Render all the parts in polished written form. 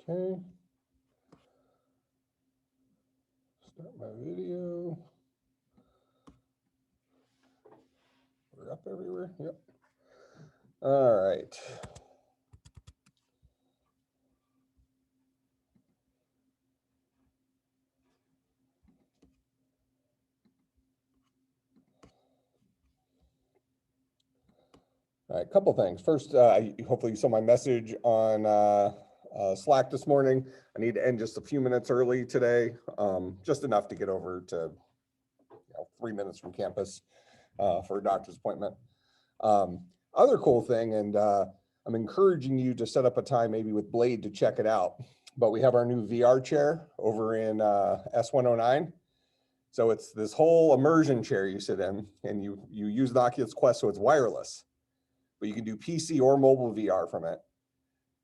Okay. Start my video. We're up everywhere. Yep. All right. All right, a couple things. First, hopefully you saw my message on Slack this morning. I need to end just a few minutes early today, just enough to get over to 3 minutes from campus for a doctor's appointment. Other cool thing, and I'm encouraging you to set up a time maybe with Blade to check it out, but we have our new VR chair over in S109. So it's this whole immersion chair you sit in, and you use the Oculus Quest, so it's wireless. But you can do PC or mobile VR from it.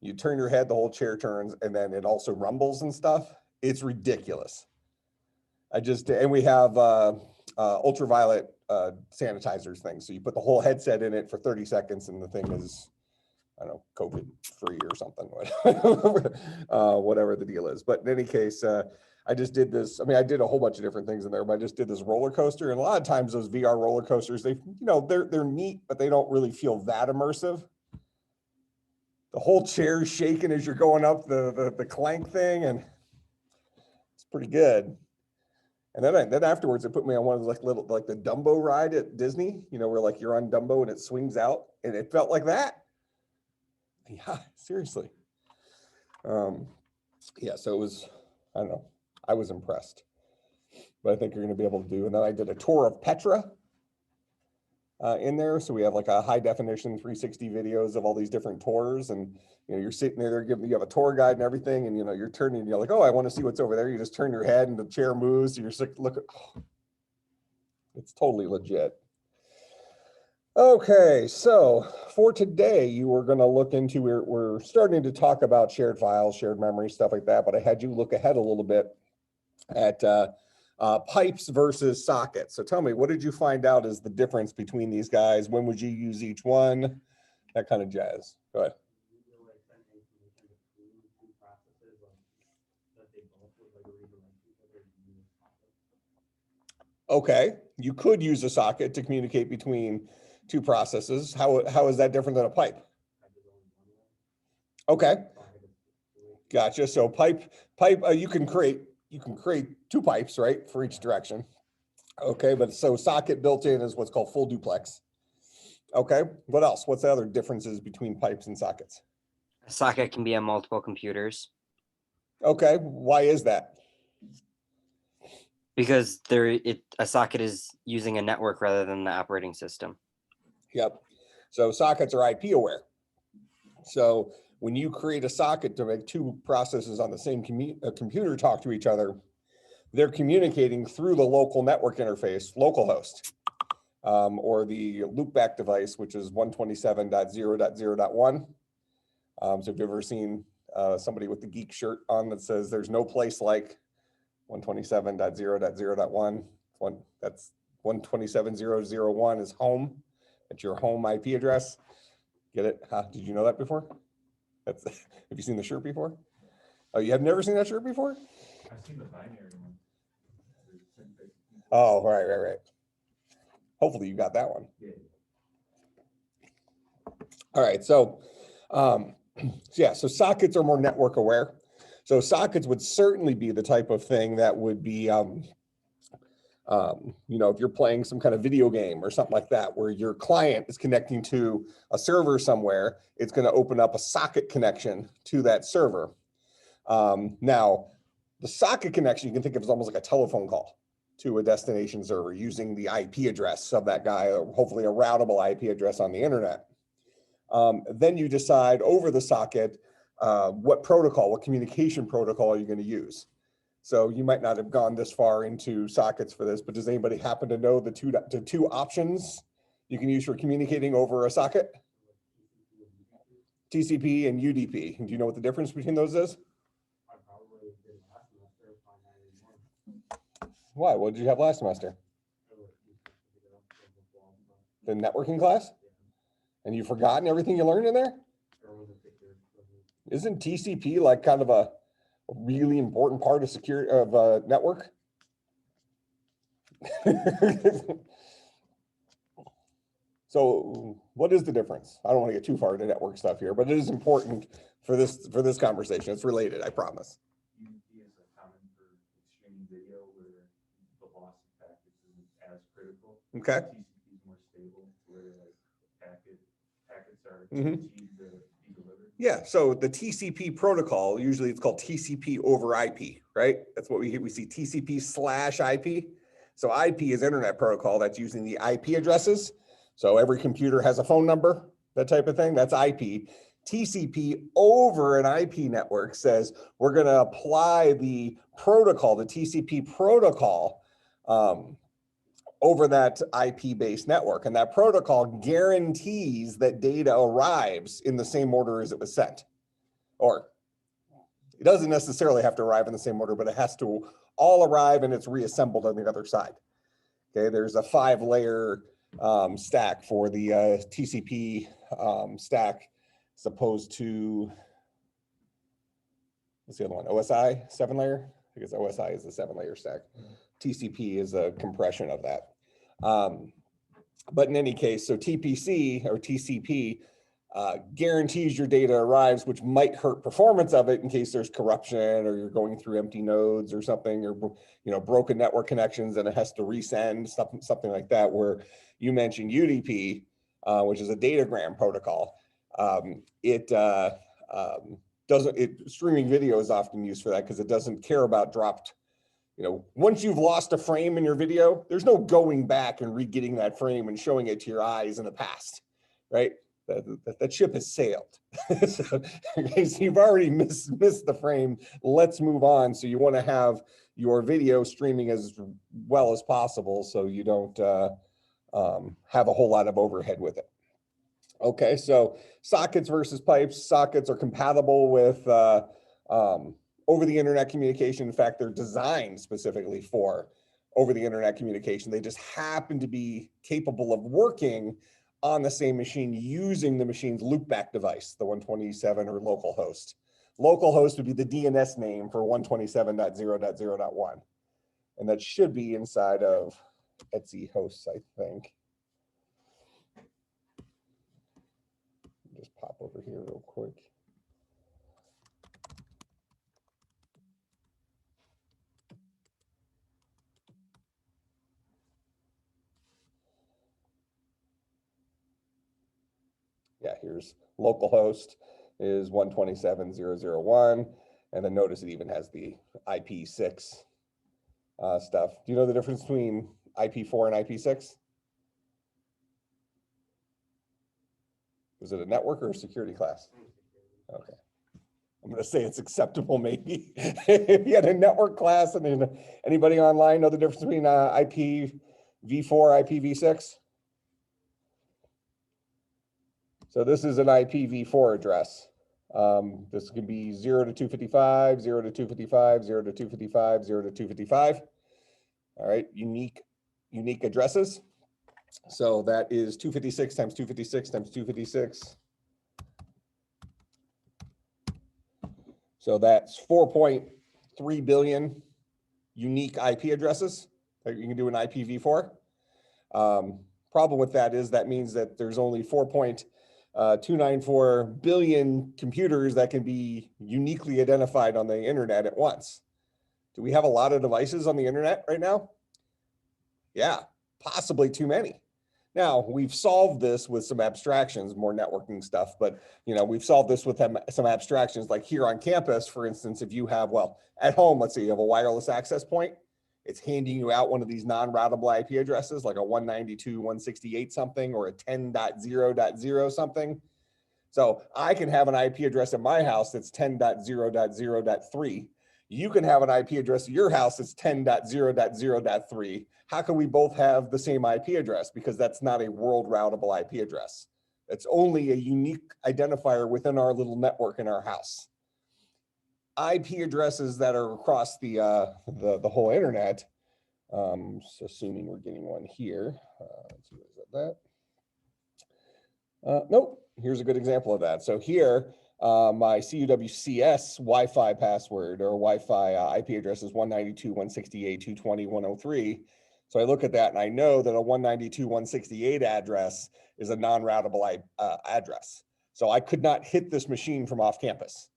You turn your head, the whole chair turns, and then it also rumbles and stuff. It's ridiculous. And we have ultraviolet sanitizers things. So you put the whole headset in it for 30 seconds and the thing is, I don't know, COVID free or something, whatever the deal is. But in any case, I just did this. I mean, I did a whole bunch of different things in there, but I just did this roller coaster. And a lot of times those VR roller coasters, they're neat, but they don't really feel that immersive. The whole chair's shaking as you're going up the clank thing, and it's pretty good. And then afterwards, it put me on one of the like the Dumbo ride at Disney, where like you're on Dumbo and it swings out, and it felt like that. Yeah, seriously. Yeah, so it was, I don't know, I was impressed, but I think you're going to be able to do. And then I did a tour of Petra in there. So we have like a high definition 360 videos of all these different tours, and you're sitting there, you have a tour guide and everything, and you're turning, you're like, oh, I want to see what's over there. You just turn your head and the chair moves. So you're just like, it's totally legit. Okay, so for today, you were going to look into, we're starting to talk about shared files, shared memory, stuff like that, but I had you look ahead a little bit at pipes versus sockets. So tell me, what did you find out is the difference between these guys? When would you use each one? That kind of jazz. Go ahead. Okay, you could use a socket to communicate between two processes. How is that different than a pipe? Okay, gotcha. So pipe, you can create two pipes, right, for each direction. Okay, but so socket built in is what's called full duplex. Okay, what else? What's the other differences between pipes and sockets? A socket can be on multiple computers. Okay, why is that? Because a socket is using a network rather than the operating system. Yep. So sockets are IP aware. So when you create a socket to make two processes on the same computer talk to each other, they're communicating through the local network interface, localhost, or the loopback device, which is 127.0.0.1. So if you've ever seen somebody with the geek shirt on that says there's no place like 127.0.0.1, that's 127.0.0.1 is home. That's your home IP address. Get it? Did you know that before? Have you seen the shirt before? Oh, you have never seen that shirt before? I've seen the binary one. Oh, right. Hopefully you got that one. Yeah. All right, so so sockets are more network aware. So sockets would certainly be the type of thing that would be, if you're playing some kind of video game or something like that, where your client is connecting to a server somewhere, it's going to open up a socket connection to that server. Now, the socket connection you can think of as almost like a telephone call to a destination server using the IP address of that guy, or hopefully a routable IP address on the internet. Then you decide over the socket what communication protocol you're going to use. So you might not have gone this far into sockets for this, but does anybody happen to know the two options you can use for communicating over a socket? TCP and UDP. Do you know what the difference between those is? Why? What did you have last semester? The networking class? And you've forgotten everything you learned in there? Isn't TCP like kind of a really important part of security of a network? So what is the difference? I don't want to get too far into network stuff here, but it is important for this conversation. It's related, I promise. UDP is common for streaming video where the loss of packets isn't as critical. Okay. TCP is more stable where like packets are Mhm. guaranteed to be delivered. Yeah, so the TCP protocol, usually it's called TCP over IP, right? That's what we see TCP/IP. So IP is internet protocol that's using the IP addresses. So every computer has a phone number, that type of thing, that's IP. TCP over an IP network says we're gonna apply the protocol, the TCP protocol, over that IP-based network. And that protocol guarantees that data arrives in the same order as it was sent. Or it doesn't necessarily have to arrive in the same order, but it has to all arrive and it's reassembled on the other side. Okay, there's a 5-layer stack for the TCP stack, as opposed to, what's the other one? OSI, 7-layer? I guess OSI is the 7-layer stack. TCP is a compression of that. But in any case, so TPC or TCP guarantees your data arrives, which might hurt performance of it in case there's corruption or you're going through empty nodes or something, or broken network connections and it has to resend, something like that. Where you mentioned UDP, which is a datagram protocol. Streaming video is often used for that because it doesn't care about dropped. Once you've lost a frame in your video, there's no going back and re-getting that frame and showing it to your eyes in the past, right? That ship has sailed. So you've already missed the frame. Let's move on. So you want to have your video streaming as well as possible so you don't have a whole lot of overhead with it. Okay, so sockets versus pipes. Sockets are compatible with over the internet communication. In fact, they're designed specifically for over the internet communication. They just happen to be capable of working on the same machine using the machine's loopback device, the 127 or local host. Local host would be the DNS name for 127.0.0.1. And that should be inside of Etsy hosts, I think. Just pop over here real quick. Yeah, here's localhost is 127.0.0.1, and then notice it even has the IP6 stuff. Do you know the difference between IP4 and IP6? Was it a network or a security class? Okay. I'm going to say it's acceptable, maybe. If you had a network class, and then anybody online know the difference between IPv4, IPv6? So this is an IPv4 address. This can be 0 to 255, 0 to 255, 0 to 255, 0 to 255. All right, unique addresses. So that is 256 times 256 times 256. So that's 4.3 billion unique IP addresses that you can do an IPv4. Problem with that is that means that there's only 4.294 billion computers that can be uniquely identified on the internet at once. Do we have a lot of devices on the internet right now? Yeah, possibly too many. Now, we've solved this with some abstractions, more networking stuff, but we've solved this with some abstractions, like here on campus, for instance. If you have, at home, let's say you have a wireless access point, it's handing you out one of these non-routable IP addresses, like a 192.168 something or a 10.0.0 something. So I can have an IP address at my house that's 10.0.0.3. You can have an IP address at your house that's 10.0.0.3. How can we both have the same IP address? Because that's not a world routable IP address. It's only a unique identifier within our little network in our house. IP addresses that are across the whole internet, so assuming we're getting one here. Let's see, what is that? Nope, here's a good example of that. So here, My CUWCS Wi-Fi password or Wi-Fi IP address is 192.168.220.103. So I look at that and I know that a 192.168 address is a non-routable address. So I could not hit this machine from off campus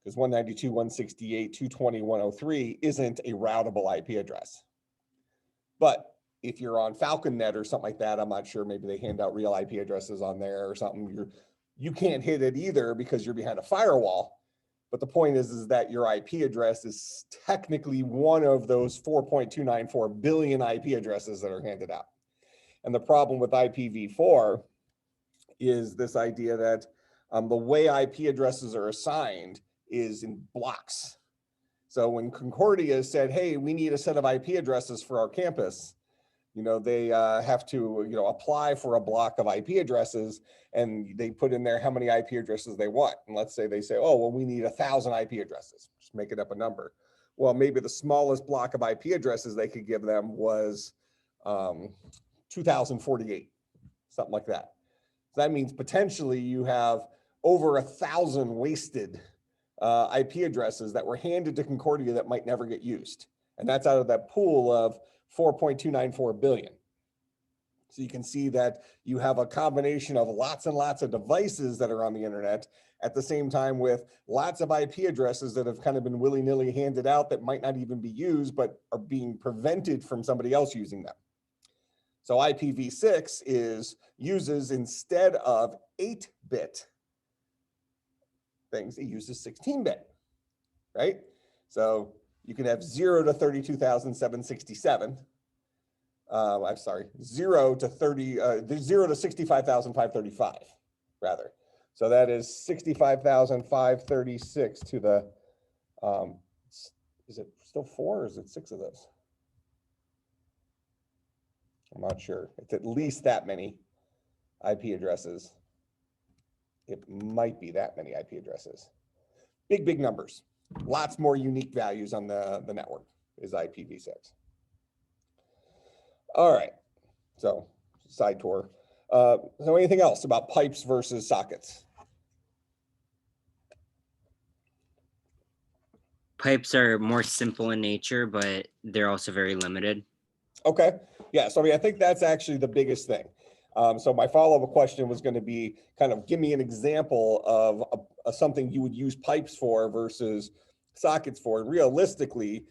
because 192.168.220.103 isn't a routable IP address. But if you're on FalconNet or something like that, I'm not sure, maybe they hand out real IP addresses on there or something. You can't hit it either because you're behind a firewall. But the point is that your IP address is technically one of those 4.294 billion IP addresses that are handed out. And the problem with IPv4 is this idea that the way IP addresses are assigned is in blocks. So when Concordia said, hey, we need a set of IP addresses for our campus, they have to, apply for a block of IP addresses, and they put in there how many IP addresses they want. And let's say they say, oh, well, we need 1,000 IP addresses, just making up a number. Well, maybe the smallest block of IP addresses they could give them was 2,048, something like that. So that means potentially you have over 1,000 wasted IP addresses that were handed to Concordia that might never get used. And that's out of that pool of 4.294 billion. So you can see that you have a combination of lots and lots of devices that are on the internet at the same time with lots of IP addresses that have kind of been willy-nilly handed out that might not even be used, but are being prevented from somebody else using them. So IPv6 uses, instead of 8-bit things, it uses 16-bit, right? So you can have 0 to 32,767. I'm sorry, 0 to 65,535, rather. So that is 65,536 to the, is it still 4 or is it 6 of those? I'm not sure. It's at least that many IP addresses. It might be that many IP addresses. Big, big numbers. Lots more unique values on the network is IPv6. All right, so side tour. So anything else about pipes versus sockets? Pipes are more simple in nature, but they're also very limited. Okay, yeah, so I think that's actually the biggest thing. So my follow-up question was going to be kind of give me an example of something you would use pipes for versus sockets for. And realistically,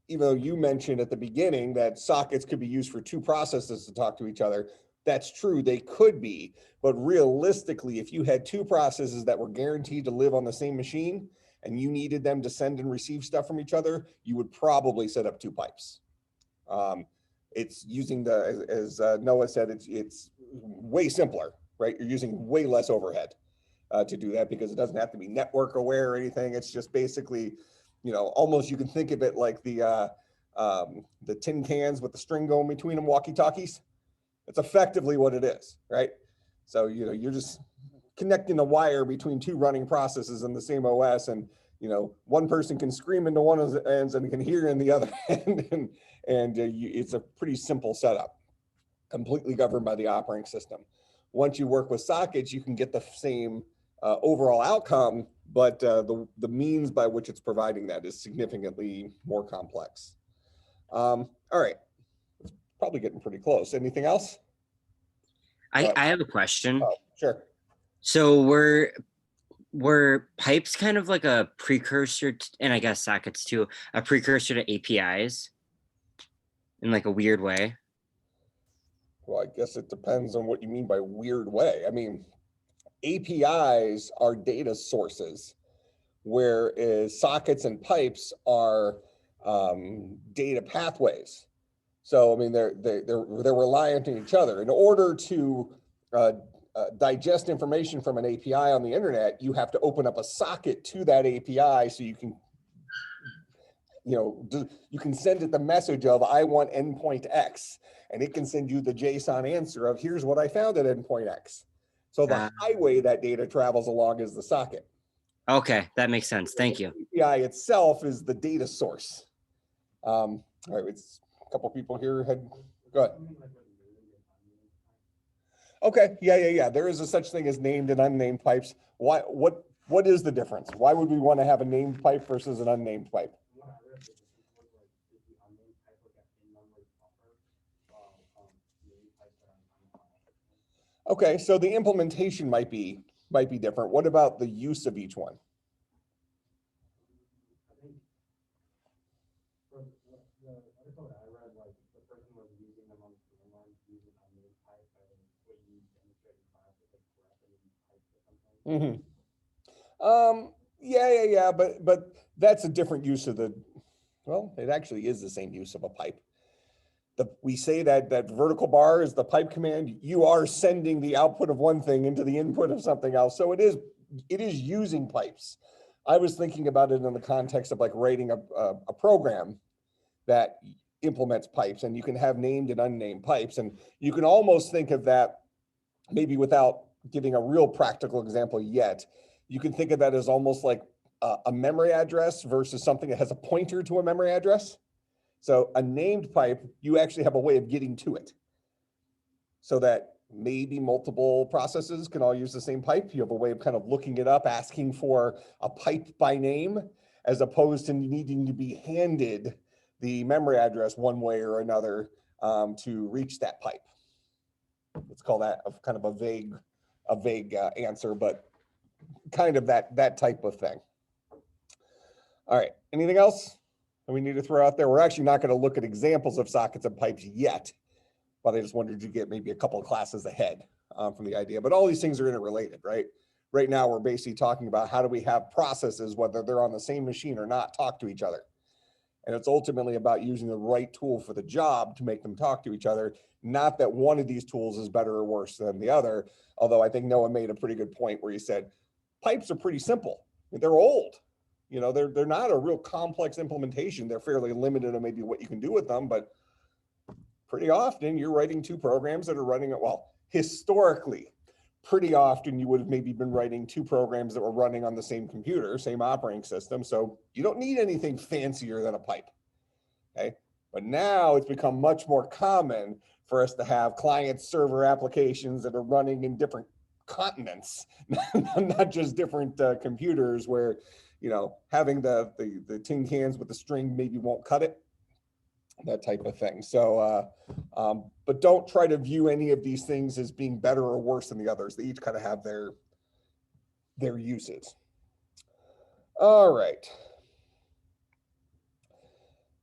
even though you mentioned at the beginning that sockets could be used for two processes to talk to each other, that's true, they could be. But realistically, if you had two processes that were guaranteed to live on the same machine and you needed them to send and receive stuff from each other, you would probably set up two pipes. It's using as Noah said, it's way simpler, right? You're using way less overhead to do that because it doesn't have to be network aware or anything. It's just basically, almost you can think of it like the tin cans with the string going between them, walkie-talkies. It's effectively what it is, right? So, you're just connecting the wire between two running processes in the same OS, and one person can scream into one of the ends and can hear in the other end, and it's a pretty simple setup, completely governed by the operating system. Once you work with sockets, you can get the same overall outcome, but the means by which it's providing that is significantly more complex. All right, it's probably getting pretty close. Anything else? I have a question. Oh, sure. So were pipes kind of like a precursor to, and I guess sockets too, a precursor to APIs in like a weird way? Well, I guess it depends on what you mean by weird way. I mean, APIs are data sources, whereas sockets and pipes are data pathways. So, I mean, they're reliant on each other. In order to digest information from an API on the internet, you have to open up a socket to that API so you can, you can send it the message of I want endpoint X, and it can send you the JSON answer of here's what I found at endpoint X. So the highway that data travels along is the socket. Okay, that makes sense. Thank you. The API itself is the data source. All right, it's a couple people here had, go ahead. Okay, yeah. There is a such thing as named and unnamed pipes. Why, what is the difference? Why would we want to have a named pipe versus an unnamed pipe? What I read was it was like if the unnamed pipe would get in-memory buffer, named pipes that are Okay, so the implementation might be different. What about the use of each one? I think for the article that I read, like the person was using them on the command line using unnamed pipe and what you demonstrated in class with like grep and pipes or something. Yeah, but that's a different use of the, well, it actually is the same use of a pipe. We say that vertical bar is the pipe command. You are sending the output of one thing into the input of something else. So it is using pipes. I was thinking about it in the context of like writing a program that implements pipes, and you can have named and unnamed pipes. And you can almost think of that, maybe without giving a real practical example yet, you can think of that as almost like a memory address versus something that has a pointer to a memory address. So a named pipe, you actually have a way of getting to it, so that maybe multiple processes can all use the same pipe. You have a way of kind of looking it up, asking for a pipe by name, as opposed to needing to be handed the memory address one way or another to reach that pipe. Let's call that kind of a vague answer, but kind of that type of thing. All right, anything else that we need to throw out there? We're actually not going to look at examples of sockets and pipes yet, but I just wanted to get maybe a couple of classes ahead from the idea. But all these things are interrelated, right? Right now, we're basically talking about how do we have processes, whether they're on the same machine or not, talk to each other. And it's ultimately about using the right tool for the job to make them talk to each other. Not that one of these tools is better or worse than the other, although I think Noah made a pretty good point where he said, pipes are pretty simple. They're old. You know, they're not a real complex implementation. They're fairly limited on maybe what you can do with them, but pretty often you're writing two programs that are running it. Well, historically, pretty often you would have maybe been writing two programs that were running on the same computer, same operating system. So you don't need anything fancier than a pipe. Okay. But now it's become much more common for us to have client server applications that are running in different continents, not just different computers where, you know, having the tin cans with the string maybe won't cut it, that type of thing. So, but don't try to view any of these things as being better or worse than the others. They each kind of have their uses. All right.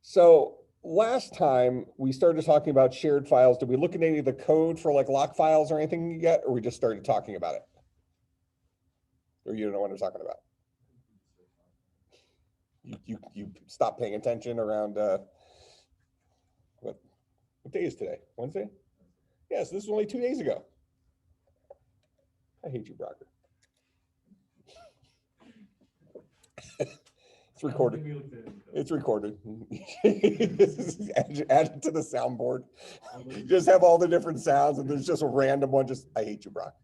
So last time we started talking about shared files. Did we look at any of the code for like lock files or anything yet, or we just started talking about it? Or you don't know what I'm talking about? You stopped paying attention around what day is today? Wednesday? Yes, this was only 2 days ago. I hate you, Brocker. It's recorded. It's recorded. Add it to the soundboard. Just have all the different sounds, and there's just a random one. Just, I hate you, Brock.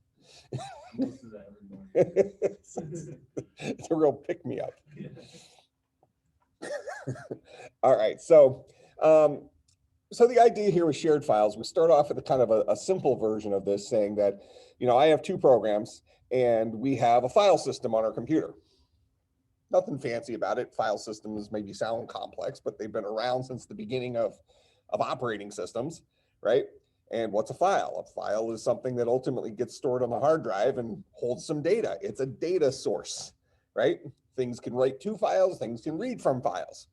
It's a real pick me up. All right, so the idea here with shared files, we start off with a kind of a simple version of this, saying that, you know, I have two programs and we have a file system on our computer. Nothing fancy about it. File systems maybe sound complex, but they've been around since the beginning of operating systems, right? And what's a file? A file is something that ultimately gets stored on the hard drive and holds some data. It's a data source, right? Things can write to files, things can read from files.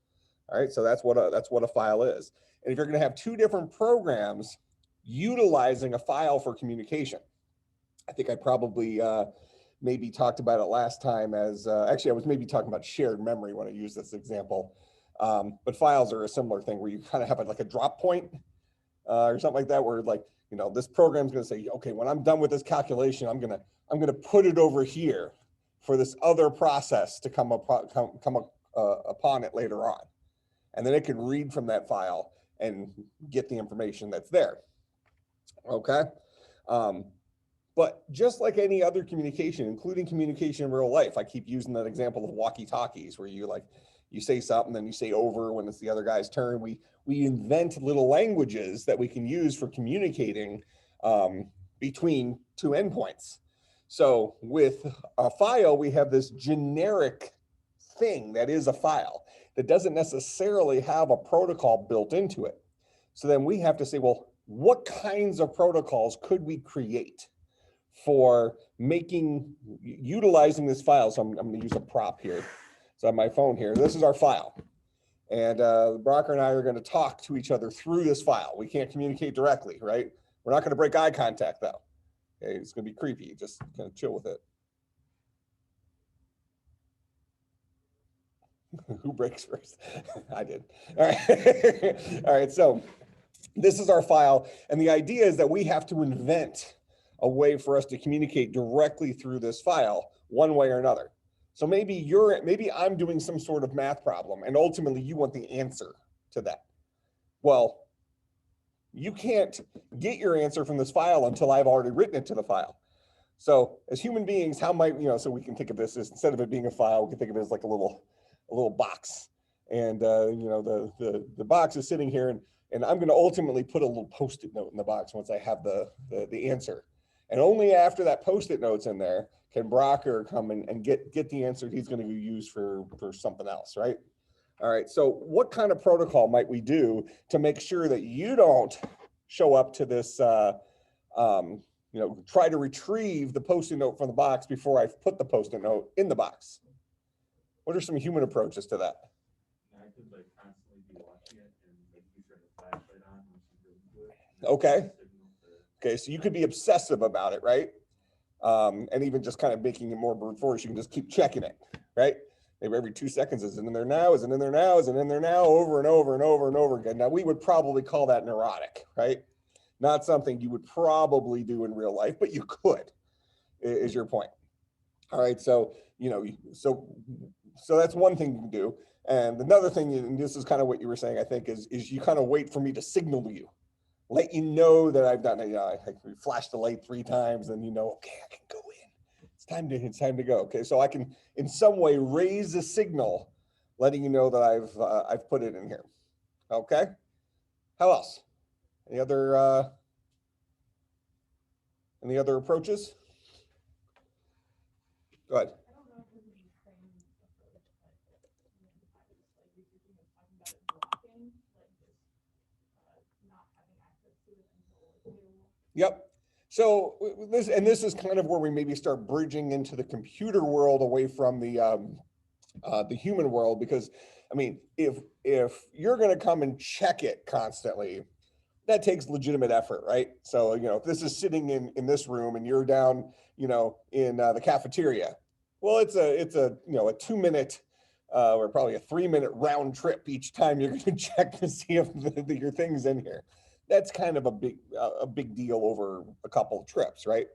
All right, so that's what a file is. And if you're going to have two different programs utilizing a file for communication, I think I probably maybe talked about it last time as, actually I was maybe talking about shared memory when I used this example, but files are a similar thing where you kind of have like a drop point or something like that, where like, you know, this program's going to say, okay, when I'm done with this calculation, I'm going to put it over here for this other process to come upon it later on. And then it can read from that file and get the information that's there. Okay. But just like any other communication, including communication in real life, I keep using that example of walkie-talkies, where you say something, then you say over when it's the other guy's turn. We invent little languages that we can use for communicating between two endpoints. So with a file, we have this generic thing that is a file that doesn't necessarily have a protocol built into it. So then we have to say, well, what kinds of protocols could we create for utilizing this file? So I'm going to use a prop here. So I have my phone here. This is our file. And Brocker and I are going to talk to each other through this file. We can't communicate directly, right? We're not going to break eye contact though. Okay, it's going to be creepy. Just kind of chill with it. Who breaks first? I did. All right. All right. So this is our file. And the idea is that we have to invent a way for us to communicate directly through this file one way or another. So maybe I'm doing some sort of math problem and ultimately you want the answer to that. Well, you can't get your answer from this file until I've already written it to the file. So as human beings, how might, so we can think of this as, instead of it being a file, we can think of it as like a little box. And the box is sitting here and I'm going to ultimately put a little Post-it note in the box once I have the answer. And only after that Post-it note's in there can Brocker come and get the answer he's going to use for something else, right? All right, so what kind of protocol might we do to make sure that you don't show up to this, try to retrieve the Post-it note from the box before I've put the Post-it note in the box? What are some human approaches to that? I could like constantly be watching it and like you turn the flashlight on once you go into it. Okay. Okay, so you could be obsessive about it, right? And even just kind of making it more brute force, you can just keep checking it, right? Maybe every 2 seconds, is it in there now? Is it in there now? Is it in there now? Over and over and over and over again. Now we would probably call that neurotic, right? Not something you would probably do in real life, but you could, is your point. All right, so, so that's one thing you can do. And another thing, and this is kind of what you were saying, I think, is you kind of wait for me to signal to you, let you know that I've done it. I flash the light 3 times and okay, I can go in. It's time to go. Okay, so I can in some way raise a signal, letting you know that I've put it in here. Okay, how else? Any other approaches? Go ahead. I don't know if there's any training approach, but I was like researching was talking about it blocking, like just not having access to it until available. Yep. So this is kind of where we maybe start bridging into the computer world away from the human world, because I mean, if you're going to come and check it constantly, that takes legitimate effort, right? So if this is sitting in this room and you're down in the cafeteria, well, it's a 2 minute or probably a 3 minute round trip each time you're going to check to see if your thing's in here. That's kind of a big deal over a couple of trips, right?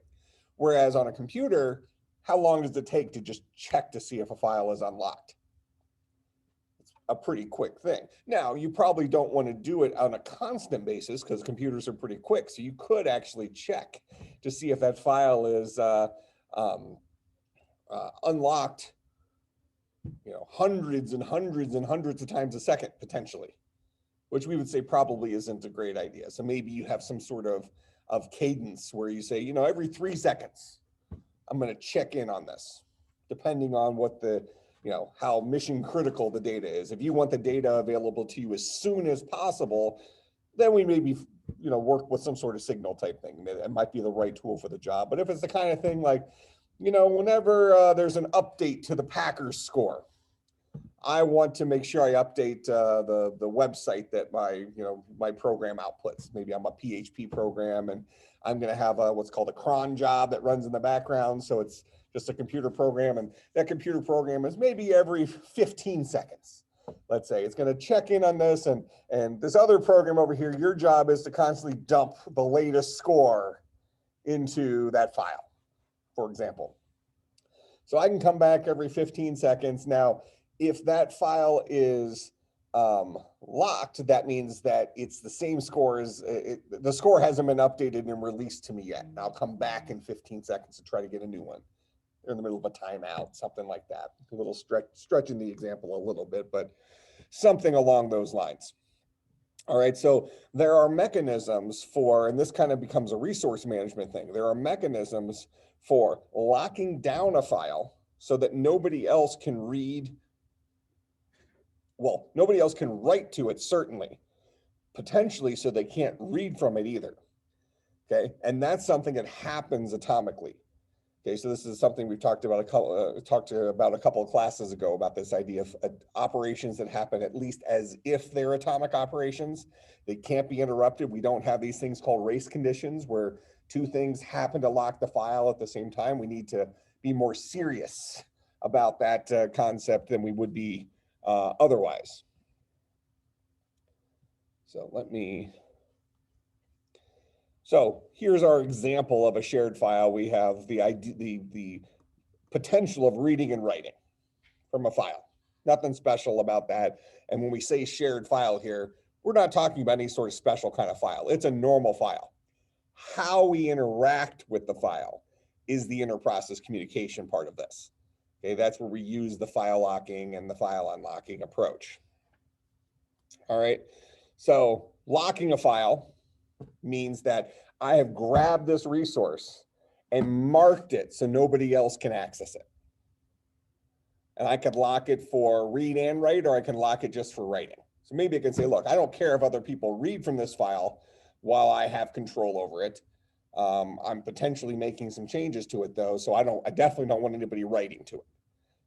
Whereas on a computer, how long does it take to just check to see if a file is unlocked? It's a pretty quick thing. Now, you probably don't want to do it on a constant basis because computers are pretty quick. So you could actually check to see if that file is unlocked, hundreds and hundreds and hundreds of times a second, potentially, which we would say probably isn't a great idea. So maybe you have some sort of cadence where you say, every 3 seconds, I'm going to check in on this, depending on what how mission critical the data is. If you want the data available to you as soon as possible, then we maybe, work with some sort of signal type thing. It might be the right tool for the job. But if it's the kind of thing like, whenever there's an update to the Packers score, I want to make sure I update the website that my program outputs. Maybe I'm a PHP program and I'm going to have what's called a cron job that runs in the background. So it's just a computer program, and that computer program is maybe every 15 seconds. Let's say it's going to check in on this, and this other program over here, your job is to constantly dump the latest score into that file, for example. So I can come back every 15 seconds. Now, if that file is locked, that means that it's the same score as the score hasn't been updated and released to me yet. And I'll come back in 15 seconds to try to get a new one. They're in the middle of a timeout, something like that. A little stretching the example a little bit, but something along those lines. All right, so there are mechanisms for, and this kind of becomes a resource management thing. There are mechanisms for locking down a file so that nobody else can read. Well, nobody else can write to it, certainly, potentially, so they can't read from it either. Okay, and that's something that happens atomically. Okay, so this is something we've talked about a couple of classes ago about this idea of operations that happen at least as if they're atomic operations. They can't be interrupted. We don't have these things called race conditions where two things happen to lock the file at the same time. We need to be more serious about that concept than we would be otherwise. So so here's our example of a shared file. We have the potential of reading and writing from a file. Nothing special about that. And when we say shared file here, we're not talking about any sort of special kind of file. It's a normal file. How we interact with the file is the interprocess communication part of this. Okay, that's where we use the file locking and the file unlocking approach. All right, so locking a file means that I have grabbed this resource and marked it so nobody else can access it. And I could lock it for read and write, or I can lock it just for writing. So maybe I can say, look, I don't care if other people read from this file while I have control over it. I'm potentially making some changes to it though, so I definitely don't want anybody writing to it,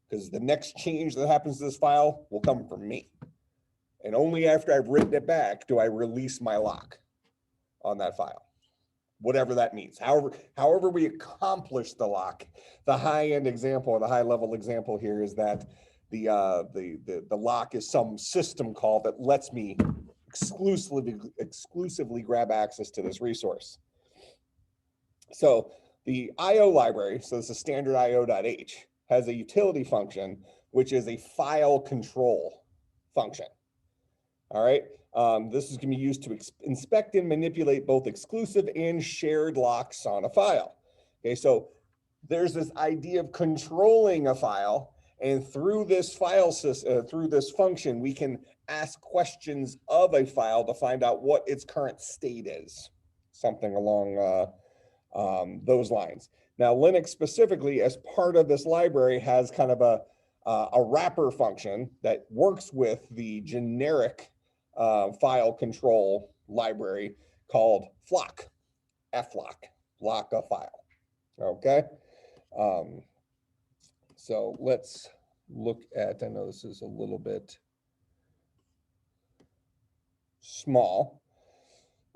because the next change that happens to this file will come from me. And only after I've written it back do I release my lock on that file, whatever that means. However we accomplish the lock. The high-end example, or the high-level example here is that the lock is some system call that lets me exclusively grab access to this resource. So the IO library, so this is standard IO.h, has a utility function, which is a file control function. All right. This is going to be used to inspect and manipulate both exclusive and shared locks on a file. Okay, so there's this idea of controlling a file, and through this file system, through this function, we can ask questions of a file to find out what its current state is, something along those lines. Now, Linux specifically, as part of this library, has kind of a wrapper function that works with the generic file control library called flock, flock, lock a file. Okay. So let's look at, I know this is a little bit small.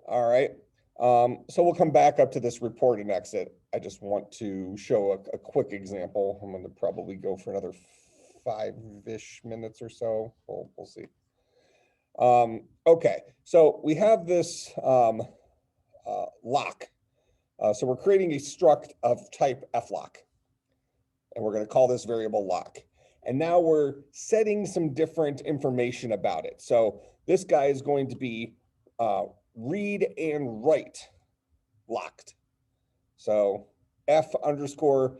All right. So we'll come back up to this report and exit. I just want to show a quick example. I'm going to probably go for another 5-ish minutes or so. We'll see. Okay, so we have this lock. So we're creating a struct of type flock, and we're going to call this variable lock. And now we're setting some different information about it. So this guy is going to be read and write locked. So F_WRLCK.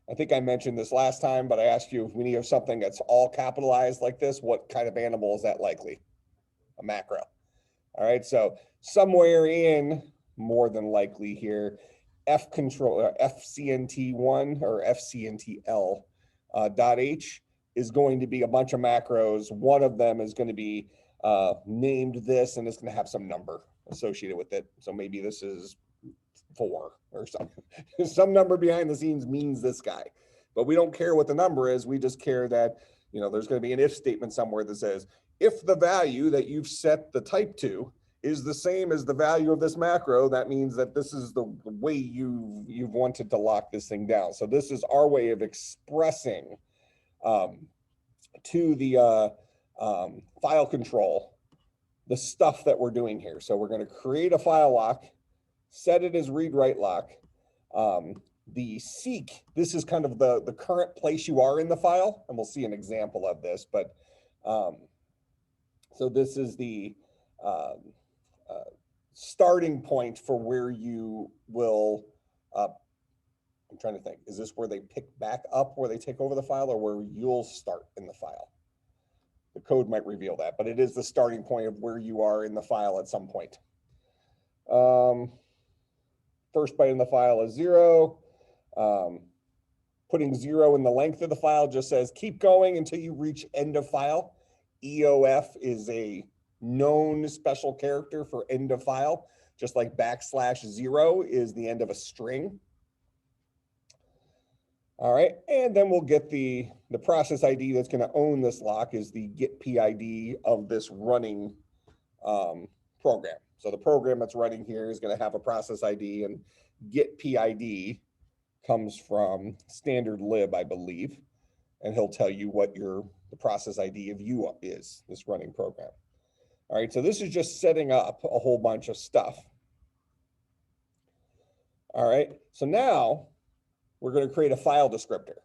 I think I mentioned this last time, but I asked you if we need something that's all capitalized like this, what kind of animal is that likely? A macro. All right, so somewhere in, more than likely here, FCNT1 or FCNTL .h is going to be a bunch of macros. One of them is going to be named this, and it's going to have some number associated with it. So maybe this is 4 or something. Some number behind the scenes means this guy, but we don't care what the number is. We just care that, you know, there's going to be an if statement somewhere that says, if the value that you've set the type to is the same as the value of this macro, that means that this is the way you've wanted to lock this thing down. So this is our way of expressing to the file control the stuff that we're doing here. So we're going to create a file lock, set it as read-write lock. The seek, this is kind of the current place you are in the file, and we'll see an example of this, but so this is the starting point for where you will, I'm trying to think, is this where they pick back up, where they take over the file, or where you'll start in the file? The code might reveal that, but it is the starting point of where you are in the file at some point. First byte in the file is 0. Putting 0 in the length of the file just says keep going until you reach end of file. EOF is a known special character for end of file, just like \0 is the end of a string. All right, and then we'll get the process ID that's going to own this lock is the get PID of this running program. So the program that's running here is going to have a process ID, and get PID comes from standard lib, I believe, and he'll tell you what the process ID of you is, this running program. All right, so this is just setting up a whole bunch of stuff. All right, so now we're going to create a file descriptor.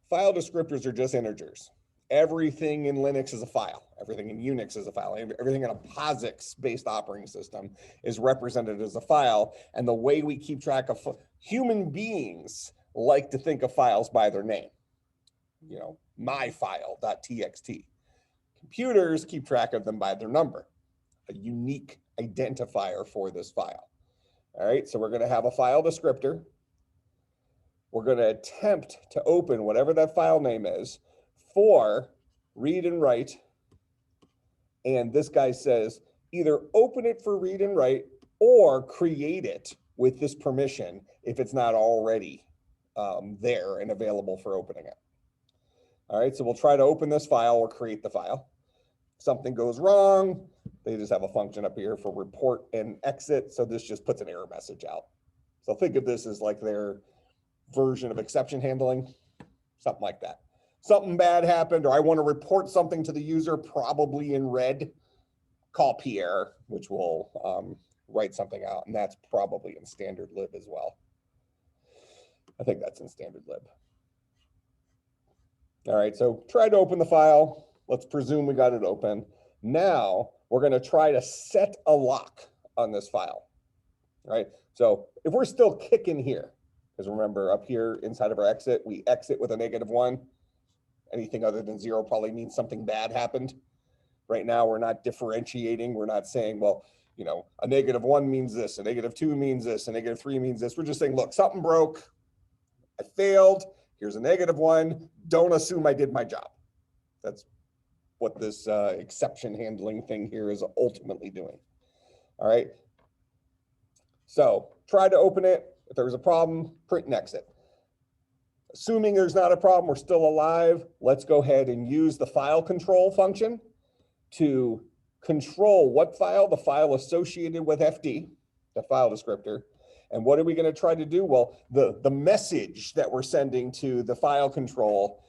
File descriptors are just integers. Everything in Linux is a file. Everything in Unix is a file. Everything in a POSIX-based operating system is represented as a file. And the way we keep track of human beings like to think of files by their name. You know, myfile.txt. Computers keep track of them by their number, a unique identifier for this file. All right, so we're going to have a file descriptor. We're going to attempt to open whatever that file name is for read and write. And this guy says either open it for read and write or create it with this permission if it's not already there and available for opening it. All right, so we'll try to open this file or create the file. Something goes wrong, they just have a function up here for report and exit. So this just puts an error message out. So think of this as like their version of exception handling, something like that. Something bad happened, or I want to report something to the user, probably in red, call Pierre, which will write something out. And that's probably in standard lib as well. I think that's in standard lib. All right, so try to open the file. Let's presume we got it open. Now we're going to try to set a lock on this file. All right, so if we're still kicking here, because remember up here inside of our exit, we exit with a -1. Anything other than 0 probably means something bad happened. Right now, we're not differentiating. We're not saying, well, you know, a -1 means this, a -2 means this, a -3 means this. We're just saying, look, something broke. I failed. Here's a -1. Don't assume I did my job. That's what this exception handling thing here is ultimately doing. All right. So try to open it. If there's a problem, print and exit. Assuming there's not a problem, we're still alive, let's go ahead and use the file control function to control what file, the file associated with FD, the file descriptor. And what are we going to try to do? Well, the message that we're sending to the file control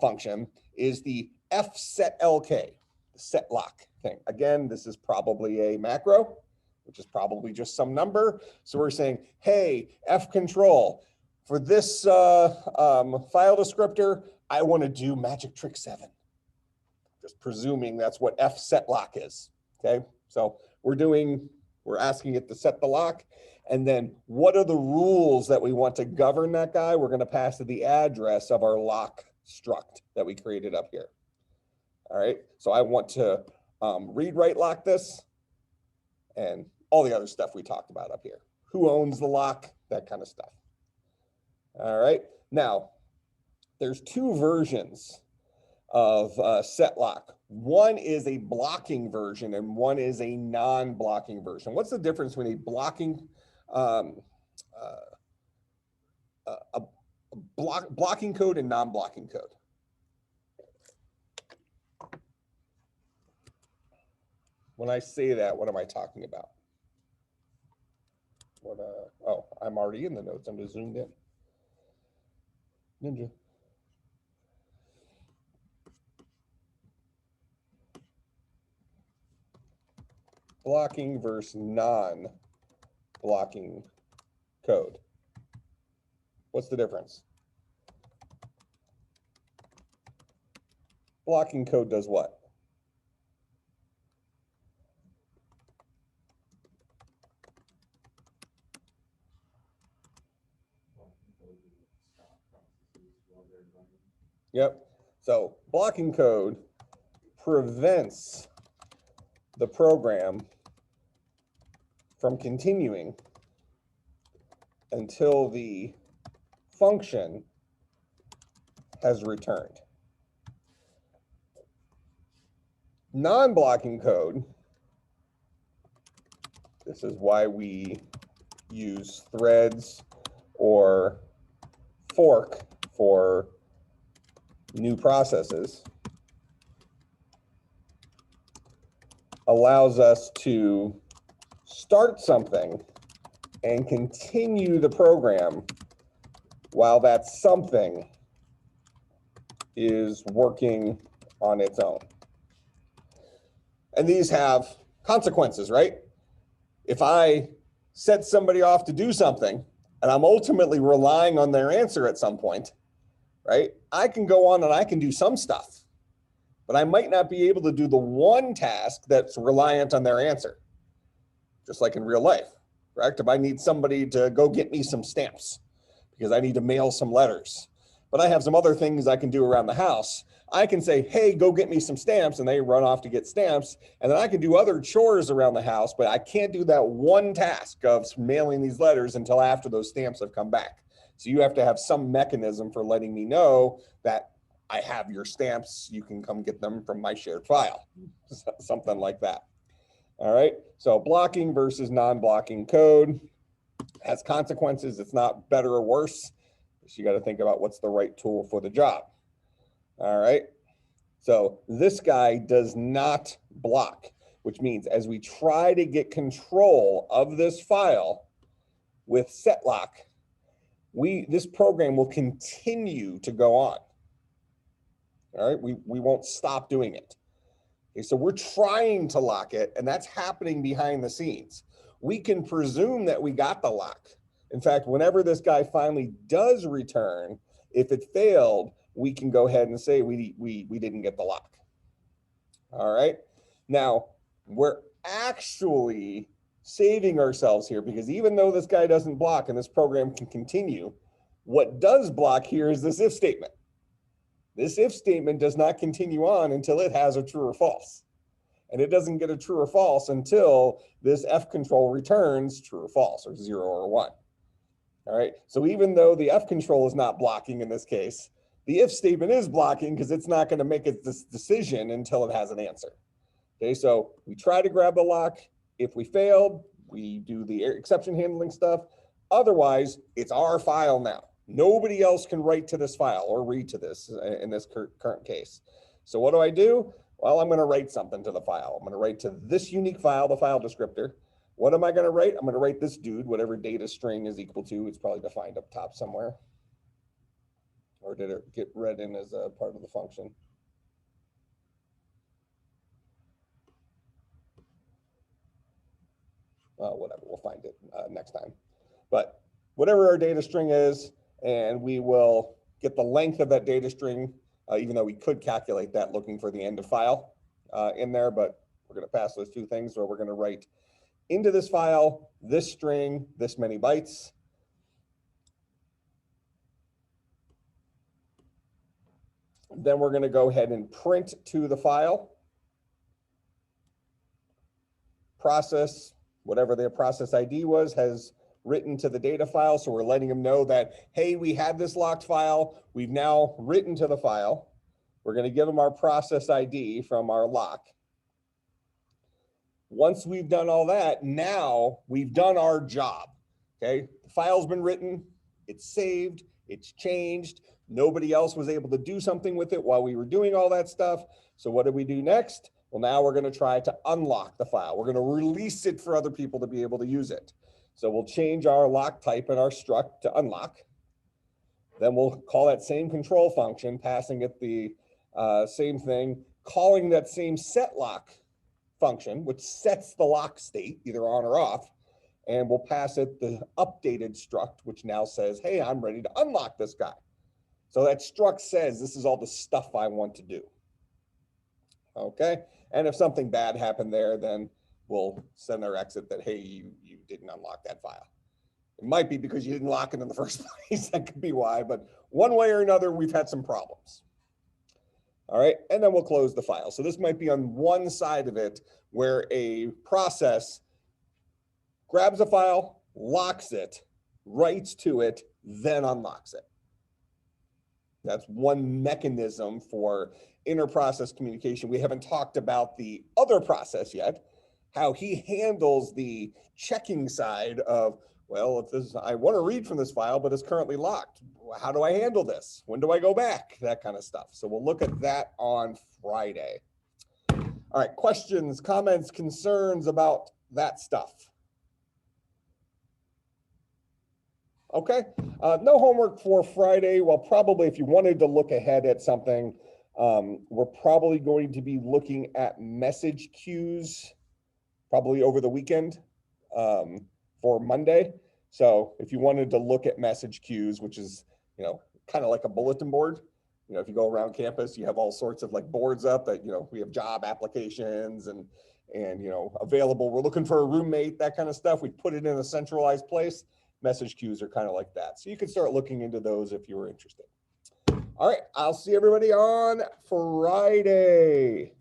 function is the fsetlk, the set lock thing. Again, this is probably a macro, which is probably just some number. So we're saying, hey, F control, for this file descriptor, I want to do magic trick 7. Just presuming that's what fsetlock is. Okay, so we're asking it to set the lock. And then what are the rules that we want to govern that guy? We're going to pass to the address of our lock struct that we created up here. All right, so I want to read, write lock this and all the other stuff we talked about up here. Who owns the lock, that kind of stuff. All right, now there's 2 versions of setlock. One is a blocking version and one is a non-blocking version. What's the difference between a blocking blocking code and non-blocking code? When I say that, what am I talking about? What oh, I'm already in the notes. I'm just zoomed in. Ninja. Blocking versus non-blocking code. What's the difference? Blocking code does what? Yep. So blocking code prevents the program from continuing until the function has returned. Non-blocking code, this is why we use threads or fork for new processes, allows us to start something and continue the program while that something is working on its own. And these have consequences, right? If I set somebody off to do something and I'm ultimately relying on their answer at some point, right? I can go on and I can do some stuff, but I might not be able to do the one task that's reliant on their answer, just like in real life, correct? If I need somebody to go get me some stamps because I need to mail some letters, but I have some other things I can do around the house, I can say, hey, go get me some stamps, and they run off to get stamps, and then I can do other chores around the house, but I can't do that one task of mailing these letters until after those stamps have come back. So you have to have some mechanism for letting me know that I have your stamps, you can come get them from my shared file, something like that. All right, so blocking versus non-blocking code has consequences. It's not better or worse. So you got to think about what's the right tool for the job. All right, so this guy does not block, which means as we try to get control of this file with setlock, this program will continue to go on. All right, we won't stop doing it. Okay, so we're trying to lock it, and that's happening behind the scenes. We can presume that we got the lock. In fact, whenever this guy finally does return, if it failed, we can go ahead and say we didn't get the lock. All right. Now, we're actually saving ourselves here because even though this guy doesn't block and this program can continue, what does block here is this if statement. This if statement does not continue on until it has a true or false. And it doesn't get a true or false until this F control returns true or false or 0 or 1. All right. So even though the F control is not blocking in this case, the if statement is blocking because it's not going to make this decision until it has an answer. Okay, so we try to grab the lock. If we failed, we do the exception handling stuff. Otherwise, it's our file now. Nobody else can write to this file or read to this in this current case. So what do? Well, I'm going to write something to the file. I'm going to write to this unique file, the file descriptor. What am I going to write? I'm going to write this dude, whatever data string is equal to. It's probably defined up top somewhere. Or did it get read in as a part of the function? Whatever, we'll find it next time. But whatever our data string is, and we will get the length of that data string, even though we could calculate that looking for the end of file in there, but we're going to pass those two things where we're going to write into this file, this string, this many bytes. Then we're going to go ahead and print to the file, process, whatever their process ID was, has written to the data file. So we're letting them know that, hey, we had this locked file. We've now written to the file. We're going to give them our process ID from our lock. Once we've done all that, now we've done our job. Okay, the file's been written, it's saved, it's changed. Nobody else was able to do something with it while we were doing all that stuff. So what do we do next? Well, now we're going to try to unlock the file. We're going to release it for other people to be able to use it. So we'll change our lock type in our struct to unlock. Then we'll call that same control function, passing it the same thing, calling that same setLock function, which sets the lock state, either on or off. And we'll pass it the updated struct, which now says, hey, I'm ready to unlock this guy. So that struct says, this is all the stuff I want to do. Okay, and if something bad happened there, then we'll send our exit that, hey, you didn't unlock that file. It might be because you didn't lock it in the first place. That could be why, but one way or another, we've had some problems. All right, and then we'll close the file. So this might be on one side of it where a process grabs a file, locks it, writes to it, then unlocks it. That's one mechanism for inter-process communication. We haven't talked about the other process yet, how he handles the checking side of, well, if this, I want to read from this file, but it's currently locked. How do I handle this? When do I go back? That kind of stuff. So we'll look at that on Friday. All right, questions, comments, concerns about that stuff? Okay, no homework for Friday. Well, probably if you wanted to look ahead at something, we're probably going to be looking at message queues probably over the weekend for Monday. So if you wanted to look at message queues, which is, you know, kind of like a bulletin board, you know, if you go around campus, you have all sorts of like boards up that, you know, we have job applications and, you know, available. We're looking for a roommate, that kind of stuff. We put it in a centralized place. Message queues are kind of like that. So you can start looking into those if you were interested. All right, I'll see everybody on Friday.